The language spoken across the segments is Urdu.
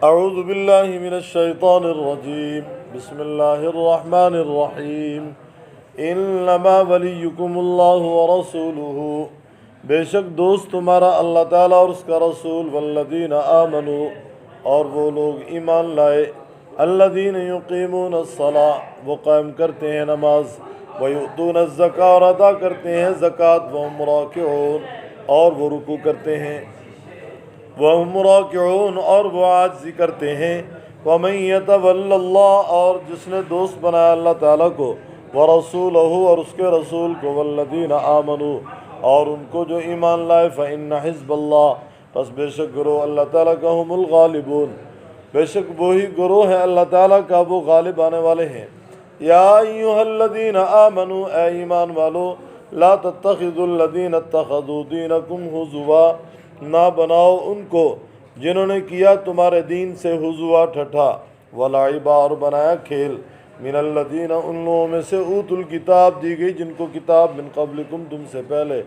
اعوذ باللہ من الشیطان الرجیم بسم اللہ الرحمن الرحیم انما ولیکم اللہ ورسولہ، بے شک دوست تمہارا اللہ تعالیٰ اور اس کا رسول، والذین آمنوا اور وہ لوگ ایمان لائے، الذین یقیمون الصلاۃ وہ قائم کرتے ہیں نماز، ویؤتون الزکاۃ اور ادا کرتے ہیں زکوٰۃ، وہم راکعون اور وہ رکوع کرتے ہیں، وَهُمْ رَاكِعُونَ اور وہ عاجزی کرتے ہیں، وَمَن يَتَوَلَّ اللَّهَ اور جس نے دوست بنایا اللہ تعالیٰ کو، وَرَسُولَهُ اور اس کے رسول کو، وَالَّذِينَ آمَنُوا اور ان کو جو ایمان لائے، فَإِنَّ حِزْبَ اللَّهِ پس بے شک گروہ اللہ تعالیٰ کا ہم الغالبون، بے شک وہی گروہ ہے اللہ تعالیٰ کا وہ غالب آنے والے ہیں۔ یا ایھا الذین آمنوا اے ایمان والو، لا تتخذوا الذین اتخذوا دینکم ہزوا نہ بناؤ ان کو جنہوں نے کیا تمہارے دین سے ہزوا ٹھٹھا، ولعبا اور بنایا کھیل، من الذین ان لوگوں میں سے اوتوا الکتاب دی گئی جن کو کتاب، من قبلکم تم سے پہلے،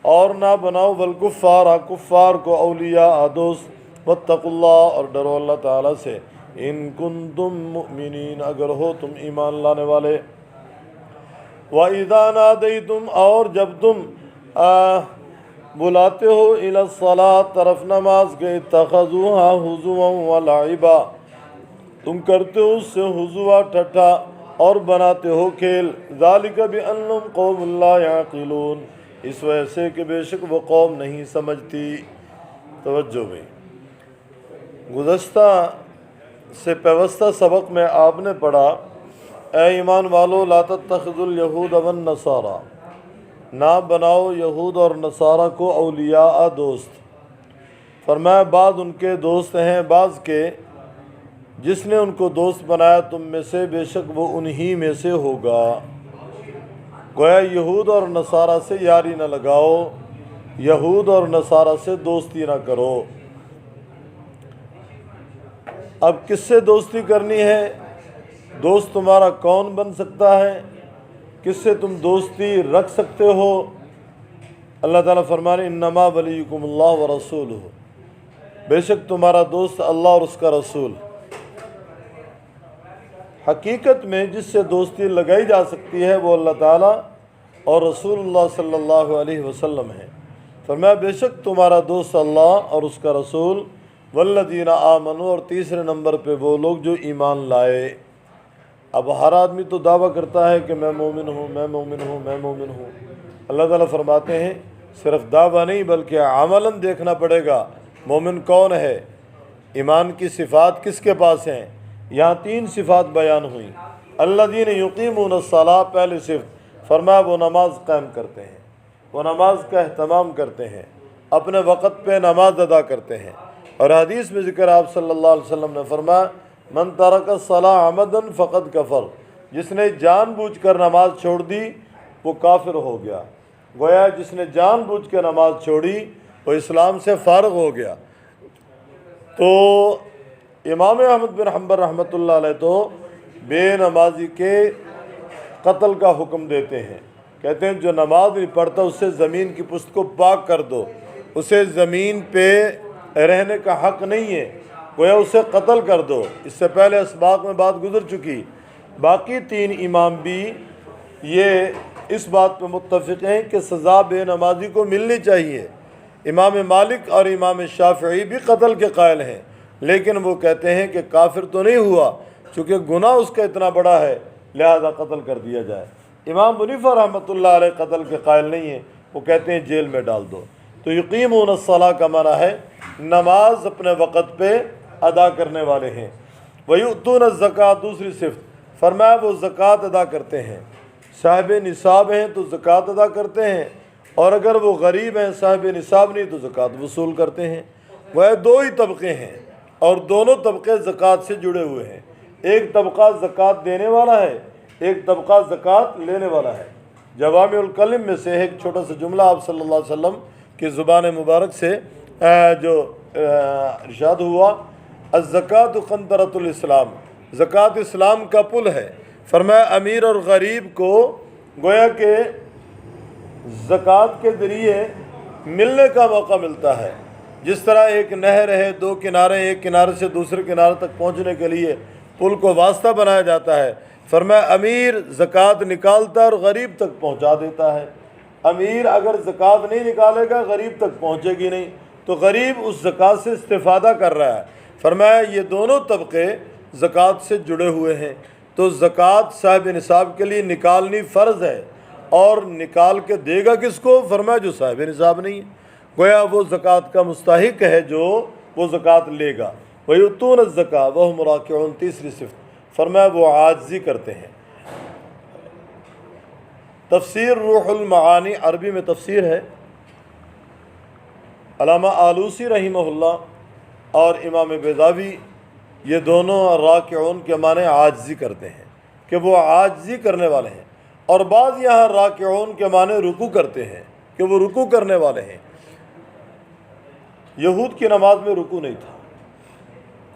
اور نہ بناؤ والکفار کفار کو اولیاء دوست، واتقوا اللہ اور ڈرو اللہ تعالیٰ سے، ان کنتم مؤمنین اگر ہو تم ایمان لانے والے۔ وَإِذَا نَادَيْتُمْ اور جب تم بلاتے ہو الی الصلاۃ طرف نماز کے، اتخذوها ہزوا ولعبا تم کرتے ہو اس سے ہزوا ٹھٹھا اور بناتے ہو کھیل، ذالک بانہم قوم لا یعقلون اس وجہ سے کہ بے شک وہ قوم نہیں سمجھتی۔ توجہ میں گزشتہ سے پیوستہ سبق میں آپ نے پڑھا، اے ایمان والو لا تتخذوا الیہود والنصارى نہ بناؤ یہود اور نصارہ کو اولیاء دوست، فرمایا بعض ان کے دوست ہیں بعض کے، جس نے ان کو دوست بنایا تم میں سے بے شک وہ انہی میں سے ہوگا۔ گویا یہود اور نصارہ سے یاری نہ لگاؤ، یہود اور نصارہ سے دوستی نہ کرو۔ اب کس سے دوستی کرنی ہے؟ دوست تمہارا کون بن سکتا ہے؟ کس سے تم دوستی رکھ سکتے ہو؟ اللہ تعالیٰ فرمانے انما ولیکم اللہ ورسولہ، بے شک تمہارا دوست اللہ اور اس کا رسول۔ حقیقت میں جس سے دوستی لگائی جا سکتی ہے وہ اللہ تعالیٰ اور رسول اللہ صلی اللہ علیہ وسلم ہے۔ فرمایا بے شک تمہارا دوست اللہ اور اس کا رسول، والذین آمنوا اور تیسرے نمبر پہ وہ لوگ جو ایمان لائے۔ اب ہر آدمی تو دعویٰ کرتا ہے کہ میں مومن ہوں، میں مومن ہوں، میں مومن ہوں۔ اللہ تعالیٰ فرماتے ہیں صرف دعویٰ نہیں بلکہ عملاً دیکھنا پڑے گا مومن کون ہے، ایمان کی صفات کس کے پاس ہیں۔ یہاں 3 صفات بیان ہوئیں۔ الذین یقیمون الصلاۃ پہلی صفت، فرمایا وہ نماز قائم کرتے ہیں، وہ نماز کا اہتمام کرتے ہیں، اپنے وقت پہ نماز ادا کرتے ہیں۔ اور حدیث میں ذکر آپ صلی اللہ علیہ وسلم نے فرمایا من ترک الصلاۃ عمدا فقد کفر، جس نے جان بوجھ کر نماز چھوڑ دی وہ کافر ہو گیا۔ گویا جس نے جان بوجھ کے نماز چھوڑی وہ اسلام سے فارغ ہو گیا۔ تو امام احمد بن حنبل رحمۃ اللہ علیہ تو بے نمازی کے قتل کا حکم دیتے ہیں، کہتے ہیں جو نماز نہیں پڑھتا اسے زمین کی پشت کو پاک کر دو، اسے زمین پہ رہنے کا حق نہیں ہے، گویا اسے قتل کر دو۔ اس سے پہلے اسباق میں بات گزر چکی۔ باقی 3 امام بھی یہ اس بات پہ متفق ہیں کہ سزا بے نمازی کو ملنی چاہیے۔ امام مالک اور امام شافعی بھی قتل کے قائل ہیں، لیکن وہ کہتے ہیں کہ کافر تو نہیں ہوا، چونکہ گناہ اس کا اتنا بڑا ہے لہذا قتل کر دیا جائے۔ امام حنیفہ رحمۃ اللہ علیہ قتل کے قائل نہیں ہیں، وہ کہتے ہیں جیل میں ڈال دو۔ تو یقیمون الصلاۃ کا معنی ہے نماز اپنے وقت پہ ادا کرنے والے ہیں۔ وَيُؤْتُونَ الزَّكَاةَ دوسری صفت، فرمایا وہ زکوٰۃ ادا کرتے ہیں، صاحب نصاب ہیں تو زکوٰۃ ادا کرتے ہیں، اور اگر وہ غریب ہیں صاحب نصاب نہیں تو زکوٰۃ وصول کرتے ہیں۔ وہ 2 ہی طبقے ہیں اور دونوں طبقے زکوٰۃ سے جڑے ہوئے ہیں۔ ایک طبقہ زکوٰۃ دینے والا ہے، ایک طبقہ زکوٰۃ لینے والا ہے۔ جوامع الکلم میں سے ایک چھوٹا سا جملہ آپ صلی اللہ علیہ وسلم کی زبان مبارک سے جو ارشاد ہوا، الزکوٰۃ قنطرۃ الاسلام، زکوٰۃ اسلام کا پل ہے۔ فرمایا امیر اور غریب کو گویا کہ زکوٰۃ کے ذریعے ملنے کا موقع ملتا ہے، جس طرح ایک نہر ہے، دو کنارے، ایک کنارے سے دوسرے کنارے تک پہنچنے کے لیے پل کو واسطہ بنایا جاتا ہے، فرمایا امیر زکوٰۃ نکالتا ہے اور غریب تک پہنچا دیتا ہے۔ امیر اگر زکوٰۃ نہیں نکالے گا غریب تک پہنچے گی نہیں، تو غریب اس زکوٰۃ سے استفادہ کر رہا ہے۔ فرمایا یہ دونوں طبقے زکوٰۃ سے جڑے ہوئے ہیں، تو زکوٰۃ صاحب نصاب کے لیے نکالنی فرض ہے، اور نکال کے دے گا کس کو؟ فرمایا جو صاحب نصاب نہیں ہے، گویا وہ زکوٰۃ کا مستحق ہے جو وہ زکوٰۃ لے گا۔ وَيُؤْتُونَ الزَّكَاةَ وَهُمْ رَاكِعُونَ، تیسری صفت، فرمایا وہ عاجزی کرتے ہیں۔ تفسیر روح المعانی، عربی میں تفسیر ہے، علامہ آلوسی رحمہ اللہ اور امام بیضاوی یہ دونوں راکعون کے معنی عاجزی کرتے ہیں کہ وہ عاجزی کرنے والے ہیں، اور بعض یہاں راکعون کے معنی رکوع کرتے ہیں کہ وہ رکوع کرنے والے ہیں۔ یہود کی نماز میں رکوع نہیں تھا،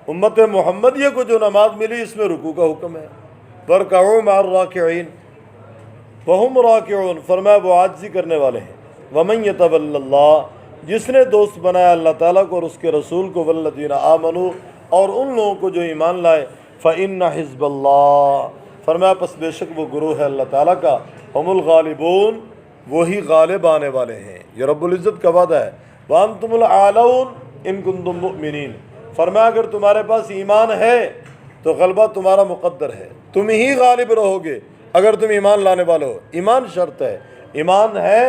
امت محمدیہ کو جو نماز ملی اس میں رکوع کا حکم ہے۔ وَارْكَعُوا مَعَ الرَّاكِعِينَ وَهُمْ رَاكِعُونَ، فرمایا وہ عاجزی کرنے والے ہیں۔ وَمَن يَتَوَلَّ اللَّهَ، جس نے دوست بنایا اللہ تعالیٰ کو اور اس کے رسول کو، وَالَّذِينَ آمَنُوا، اور ان لوگوں کو جو ایمان لائے، فَإِنَّ حِزْبَ اللَّهِ، فرمایا پس بے شک وہ گروہ ہے اللہ تعالیٰ کا، ہم الغالبون، وہی غالب آنے والے ہیں۔ یہ رب العزت کا وعدہ ہے۔ وَأَنْتُمُ الْأَعْلَوْنَ إِن كُنتُم مُؤْمِنِينَ، فرمایا اگر تمہارے پاس ایمان ہے تو غلبہ تمہارا مقدر ہے، تم ہی غالب رہو گے اگر تم ایمان لانے والے ہو۔ ایمان شرط ہے، ایمان ہے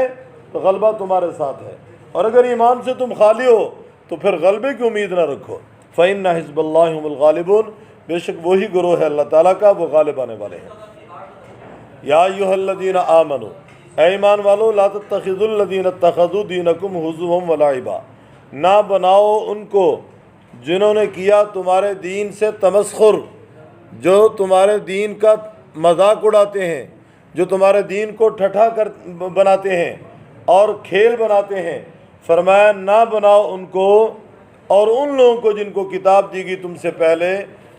تو غلبہ تمہارے ساتھ ہے، اور اگر ایمان سے تم خالی ہو تو پھر غلبے کی امید نہ رکھو۔ فَإِنَّ حِزْبَ اللَّهِ هُمُ الْغَالِبُونَ، بے شک وہی گروہ ہے اللہ تعالیٰ کا، وہ غالب آنے والے ہیں۔ یا ایھا الذین آمنوا، اے ایمان والو، لا تتخذوا الذین اتخذوا دینکم ھزوا ولعبا، نہ بناؤ ان کو جنہوں نے کیا تمہارے دین سے تمسخر، جو تمہارے دین کا مذاق اڑاتے ہیں، جو تمہارے دین کو ٹھٹھا کر بناتے ہیں اور کھیل بناتے ہیں۔ فرمایا نہ بناؤ ان کو اور ان لوگوں کو جن کو کتاب دی گئی تم سے پہلے،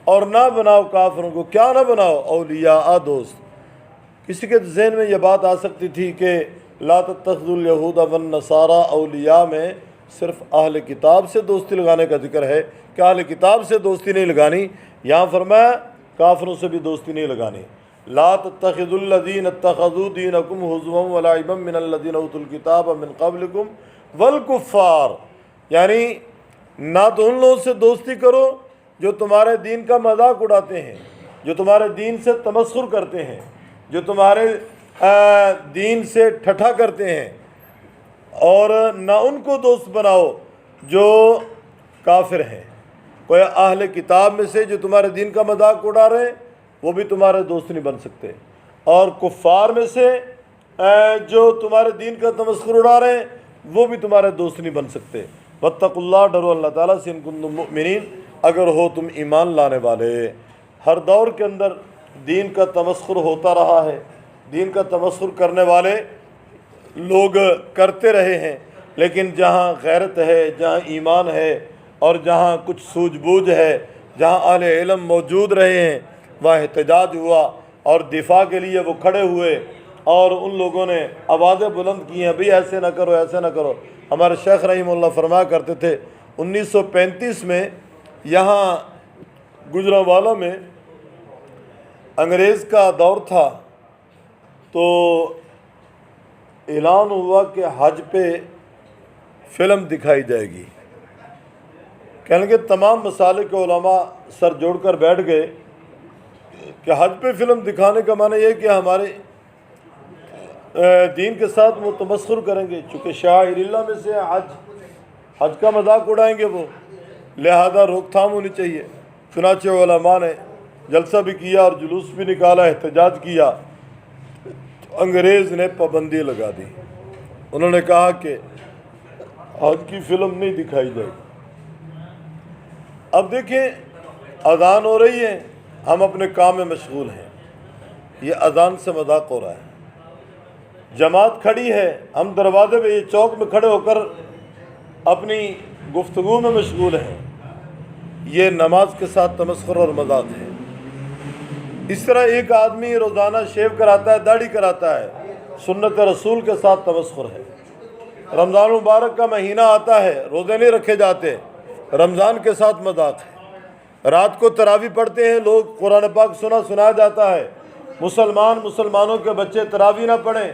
اور نہ بناؤ کافروں کو۔ کیا نہ بناؤ؟ اولیاء، دوست۔ کسی کے ذہن میں یہ بات آ سکتی تھی کہ لا تتخذوا اليہود والنصارى اولیاء میں صرف اہل کتاب سے دوستی لگانے کا ذکر ہے کہ اہل کتاب سے دوستی نہیں لگانی، یہاں فرمایا کافروں سے بھی دوستی نہیں لگانی۔ لا تتخذوا الذین اتخذوا دینکم ھزوا ولعبا من الذین اوتوا الکتاب من قبلکم والکفار، یعنی نہ تو ان لوگوں سے دوستی کرو جو تمہارے دین کا مذاق اڑاتے ہیں، جو تمہارے دین سے تمسخر کرتے ہیں، جو تمہارے دین سے ٹھٹھا کرتے ہیں، اور نہ ان کو دوست بناؤ جو کافر ہیں۔ کوئی اہل کتاب میں سے جو تمہارے دین کا مذاق اڑا رہے ہیں وہ بھی تمہارے دوست نہیں بن سکتے، اور کفار میں سے جو تمہارے دین کا تمسخر اڑا رہے ہیں وہ بھی تمہارے دوست نہیں بن سکتے۔ واتقوا اللہ، ڈرو اللہ تعالیٰ سے، ان کنتم مؤمنین، اگر ہو تم ایمان لانے والے۔ ہر دور کے اندر دین کا تمسخر ہوتا رہا ہے، دین کا تمسخر کرنے والے لوگ کرتے رہے ہیں، لیکن جہاں غیرت ہے، جہاں ایمان ہے، اور جہاں کچھ سوجھ بوجھ ہے، جہاں اہل علم موجود رہے ہیں، وہاں احتجاج ہوا اور دفاع کے لیے وہ کھڑے ہوئے، اور ان لوگوں نے آوازیں بلند کی ہیں، بھئی ایسے نہ کرو، ایسے نہ کرو۔ ہمارے شیخ رحمہ اللہ فرمایا کرتے تھے 1935 میں یہاں گجرانوالہ میں انگریز کا دور تھا، تو اعلان ہوا کہ حج پہ فلم دکھائی جائے گی۔ کہنے کہ تمام مسالک کے علماء سر جوڑ کر بیٹھ گئے کہ حج پہ فلم دکھانے کا معنی یہ کہ ہمارے دین کے ساتھ وہ تمسخر کریں گے، چونکہ شاعر اللہ میں سے حج کا مذاق اڑائیں گے وہ، لہذا روک تھام ہونی چاہیے۔ چنانچہ علماء نے جلسہ بھی کیا اور جلوس بھی نکالا، احتجاج کیا، انگریز نے پابندی لگا دی۔ انہوں نے کہا کہ حج کی فلم نہیں دکھائی جائے گی۔ اب دیکھیں اذان ہو رہی ہے، ہم اپنے کام میں مشغول ہیں، یہ اذان سے مذاق ہو رہا ہے۔ جماعت کھڑی ہے، ہم دروازے پہ یہ چوک میں کھڑے ہو کر اپنی گفتگو میں مشغول ہیں، یہ نماز کے ساتھ تمسخر اور مذاق ہے۔ اس طرح ایک آدمی روزانہ شیو کراتا ہے، داڑھی کراتا ہے، سنت رسول کے ساتھ تمسخر ہے۔ رمضان مبارک کا مہینہ آتا ہے، روزے نہیں رکھے جاتے، رمضان کے ساتھ مذاق ہے۔ رات کو تراویح پڑھتے ہیں لوگ، قرآن پاک سنایا جاتا ہے، مسلمانوں کے بچے تراویح نہ پڑھیں،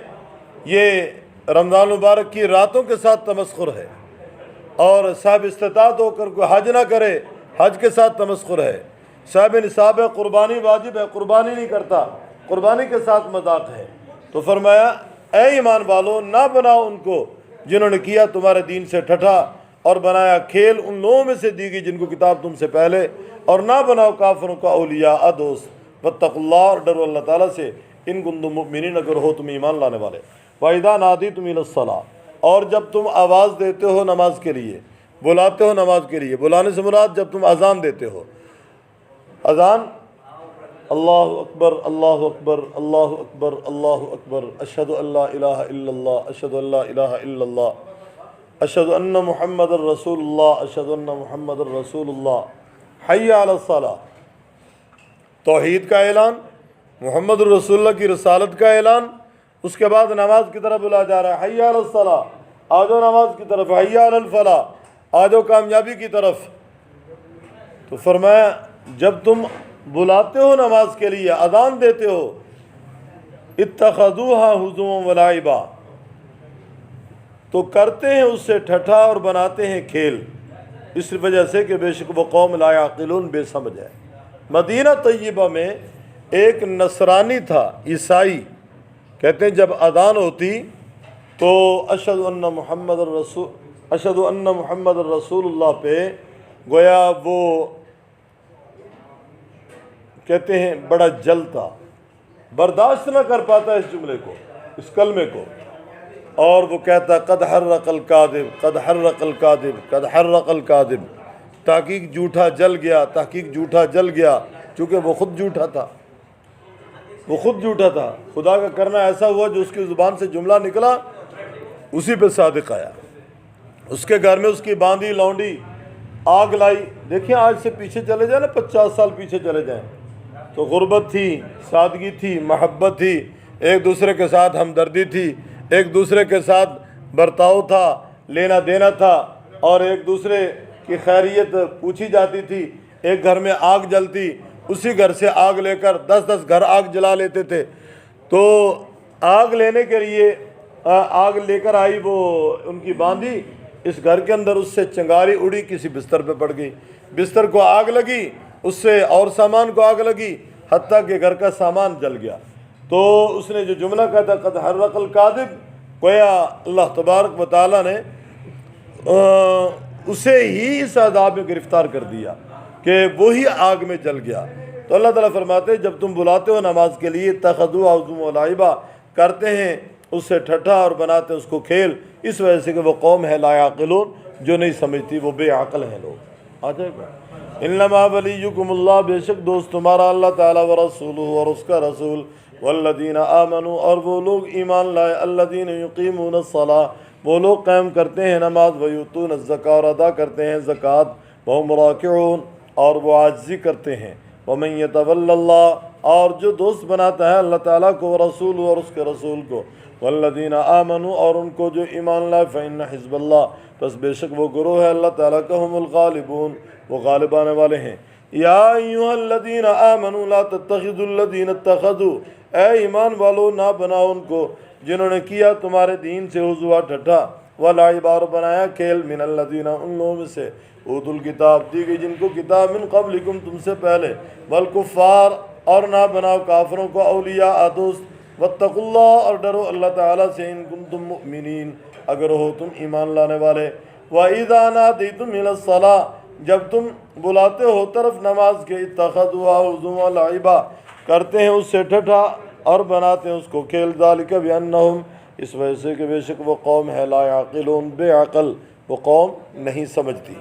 یہ رمضان مبارک کی راتوں کے ساتھ تمسخر ہے۔ اور صاحب استطاعت ہو کر کوئی حج نہ کرے، حج کے ساتھ تمسخر ہے۔ صاحب نصاب ہے، قربانی واجب ہے، قربانی نہیں کرتا، قربانی کے ساتھ مذاق ہے۔ تو فرمایا اے ایمان والو، نہ بناؤ ان کو جنہوں نے کیا تمہارے دین سے ٹھٹھا اور بنایا کھیل ان لوگوں میں سے دی گئی جن کو کتاب تم سے پہلے، اور نہ بناؤ کافروں کا اولیاء دوست۔ واتقوا اللہ، اور ڈرو اللہ تعالیٰ سے، ان کنتم مؤمنین، اگر ہو تم ایمان لانے والے۔ وَإِذَا نَادِيتُمْ إِلَى الصَّلَاةِ، اور جب تم آواز دیتے ہو نماز کے لیے، بلاتے ہو نماز کے لیے، بلانے سے مراد جب تم اذان دیتے ہو، اذان اللہ اکبر اللہ اکبر اللہ اکبر اللہ اکبر، اشہد ان لا الہ الا اللہ، اشہد ان لا الہ الا اللہ، اشہد ان محمد الرسول اللہ، اشہد ان محمد الرسول اللہ، حی علی الصلاۃ، توحید کا اعلان، محمد الرسول اللہ کی رسالت کا اعلان۔ اس کے بعد نماز کی طرف بلایا جا رہا ہے، حی علی الصلاۃ، آ جاؤ نماز کی طرف، حی علی الفلاح، آ جاؤ کامیابی کی طرف۔ تو فرمایا جب تم بلاتے ہو نماز کے لیے، اذان دیتے ہو، اتخذوها ہزوا ولعبا، تو کرتے ہیں اس سے ٹھٹھا اور بناتے ہیں کھیل، اس وجہ سے کہ بے شک وہ قوم لا یعقلون، بے سمجھ ہے۔ مدینہ طیبہ میں ایک نصرانی تھا، عیسائی، کہتے ہیں جب اذان ہوتی تو اشہد ان محمد الرسول اللہ پہ گویا وہ کہتے ہیں بڑا جلتا، برداشت نہ کر پاتا اس جملے کو، اس کلمے کو، اور وہ کہتا قد حرق الکاذب قد حرق الکاذب قد حرق الکاذب، تحقیق جھوٹا جل گیا، تحقیق جھوٹا جل گیا، چونکہ وہ خود جھوٹا تھا، وہ خود جھوٹا تھا۔ خدا کا کرنا ایسا ہوا جو اس کی زبان سے جملہ نکلا اسی پہ صادق آیا۔ اس کے گھر میں اس کی باندھی لونڈی آگ لائی۔ دیکھیں آج سے پیچھے چلے جائیں نا، 50 سال پیچھے چلے جائیں تو غربت تھی، سادگی تھی، محبت تھی، ایک دوسرے کے ساتھ ہمدردی تھی، ایک دوسرے کے ساتھ برتاؤ تھا، لینا دینا تھا، اور ایک دوسرے کی خیریت پوچھی جاتی تھی۔ ایک گھر میں آگ جلتی، اسی گھر سے آگ لے کر 10 گھر آگ جلا لیتے تھے۔ تو آگ لینے کے لیے آگ لے کر آئی وہ ان کی باندھی، اس گھر کے اندر اس سے چنگاری اڑی، کسی بستر پہ پڑ گئی، بستر کو آگ لگی، اس سے اور سامان کو آگ لگی، حتیٰ کہ گھر کا سامان جل گیا۔ تو اس نے جو جملہ کہا تھا قد حرق الکاذب، گویا اللہ تبارک و تعالیٰ نے اسے ہی اس عذاب میں گرفتار کر دیا کہ وہی آگ میں جل گیا۔ تو اللہ تعالیٰ فرماتے ہیں جب تم بلاتے ہو نماز کے لیے، اتخذوها ہزوا ولعبا، کرتے ہیں اس سے ٹھٹھا اور بناتے ہیں اس کو کھیل، اس وجہ سے کہ وہ قوم ہے لا یعقلون، جو نہیں سمجھتی، وہ بے عقل ہیں لوگ۔ آ جائے گا انما ولیکم اللہ، بے شک دوست تمہارا اللہ تعالیٰ، ورسولہ، اور اس کا رسول، والذین آمنوا، اور وہ لوگ ایمان لائے، الذین یقیمون الصلاۃ، وہ لوگ قائم کرتے ہیں نماز، ویؤتون الزکاۃ، اور ادا کرتے ہیں زکوٰۃ، وہم راکعون، اور وہ عاجزی کرتے ہیں، ومن یتول اللہ، اور جو دوست بناتا ہے اللہ تعالیٰ کو، ورسول، اور اس کے رسول کو، والذین آمنوا، اور ان کو جو ایمان لائے، فإن حزب اللہ، بس بے شک وہ گروہ ہے اللہ تعالیٰ کا، ہم الغالبون، وہ غالب آنے والے ہیں۔ یا ایھا الذین آمنوا لا تتخذوا الذین اتخذوا، اے ایمان والو نہ بناؤ ان کو جنہوں نے کیا تمہارے دین سے ہزوا ٹھٹھا، ولعبا، اور بنایا کھیل، من الذین، ان لوگوں میں سے، اوتوا الکتاب، دی گئی جن کو کتاب، من قبلکم، تم سے پہلے، والکفار، اور نہ بناؤ کافروں کو اولیاء دوست، واتقوا اللہ، اور ڈرو اللہ تعالیٰ سے، ان کنتم مؤمنین، اگر ہو تم ایمان لانے والے۔ وَإِذَا نَادَيْتُمْ إِلَى الصَّلَاةِ، جب تم بلاتے ہو طرف نماز کے، اتخذوها ہزوا ولعبا، کرتے ہیں اس سے ٹھٹھا اور بناتے ہیں اس کو کھیل، ذالک بأنہم، اس وجہ سے کہ بے شک وہ قوم ہے لا یعقلون، بے عقل، وہ قوم نہیں سمجھتی۔